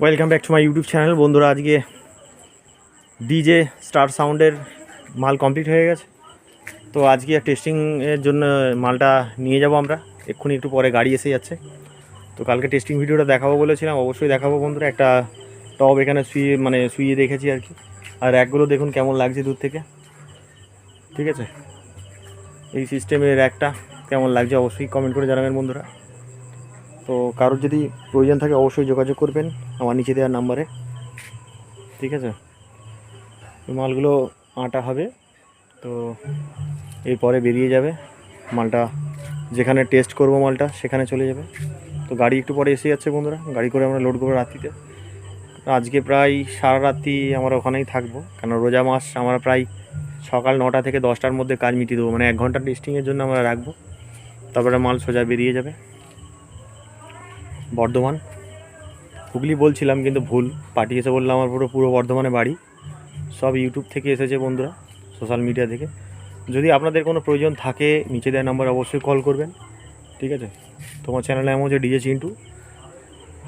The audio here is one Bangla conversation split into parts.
Welcome back to my YouTube channel. বন্ধুরা, আজকে ডিজে স্টার সাউন্ডের মাল কমপ্লিট হয়ে গেছে। তো আজকে টেস্টিংয়ের জন্য মালটা নিয়ে যাব আমরা। এক্ষুনি একটু পরে গাড়ি এসে যাচ্ছে। তো কালকে টেস্টিং ভিডিওটা দেখাবো বলেছিলাম, অবশ্যই দেখাবো বন্ধুরা। একটা টব এখানে শুয়ে রেখেছি আর কি। আর র্যাকগুলো দেখুন কেমন লাগছে দূর থেকে, ঠিক আছে। এই সিস্টেমের র্যাকটা কেমন লাগছে অবশ্যই কমেন্ট করে জানাবেন বন্ধুরা। তো কারোর যদি প্রয়োজন থাকে অবশ্যই যোগাযোগ করবেন আমার নিচে দেওয়ার নাম্বারে, ঠিক আছে। মালগুলো আটা হবে, তো এরপরে বেরিয়ে যাবে মালটা। যেখানে টেস্ট করব মালটা সেখানে চলে যাবে। তো গাড়ি একটু পরে এসে যাচ্ছে বন্ধুরা, গাড়ি করে আমরা লোড করবো রাত্রিতে। আজকে প্রায় সারা রাত্রি আমরা ওখানেই থাকবো, কেন রোজা মাস। আমরা প্রায় সকাল 9টা থেকে 10টার মধ্যে কাজ মিটিয়ে দেবো, মানে 1 ঘন্টা টেস্টিংয়ের জন্য আমরা রাখবো। তারপরে মাল সোজা বেরিয়ে যাবে বর্ধমান। হুগলি বলছিলাম কিন্তু ভুল পাঠিয়েছে বললাম, আমার পুরো বর্ধমানে বাড়ি। সব ইউটিউব থেকে এসেছে বন্ধুরা, সোশ্যাল মিডিয়া থেকে। যদি আপনাদের কোনো প্রয়োজন থাকে নিচে দেওয়া নাম্বার অবশ্যই কল করবেন, ঠিক আছে। তোমার চ্যানেলে এমন হচ্ছে ডিজে চিন্টু,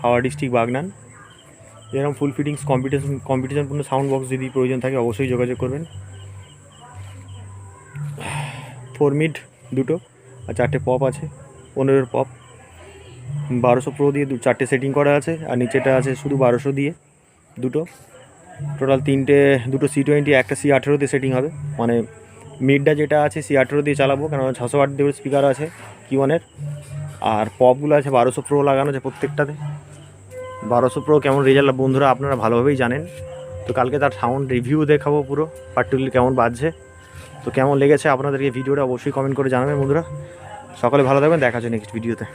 হাওড়া ডিস্ট্রিক্ট, বাগনান। এরকম ফুল ফিটিংস কম্পিটিশনপূর্ণ সাউন্ড বক্স যদি প্রয়োজন থাকে অবশ্যই যোগাযোগ করবেন। 4 মিড 2টো আর 4টে পপ আছে, 15 পপ। 1200 প্রো দিয়ে 4টে সেটিং করা আছে, আর নিচেটা আছে শুধু 1200 দিয়ে 2টো। টোটাল 2টো C20, একটা C18 দিয়ে সেটিং হবে। মানে মিডটা যেটা আছে C18 দিয়ে চালাবো, কেন 608 দিয়ে স্পিকার আছে Q1-এর। আর পপগুলো আছে 1200 প্রো লাগানো আছে প্রত্যেকটাতে। 1200 প্রো কেমন রেজাল্ট বন্ধুরা আপনারা ভালোভাবেই জানেন। তো কালকে তার সাউন্ড রিভিউ দেখাবো পুরো পার্টিকুলারলি কেমন বাজছে। তো কেমন লেগেছে আপনাদেরকে ভিডিওটা অবশ্যই কমেন্ট করে জানাবেন বন্ধুরা। সকলে ভালো থাকবেন, দেখা হচ্ছে নেক্সট ভিডিওতে।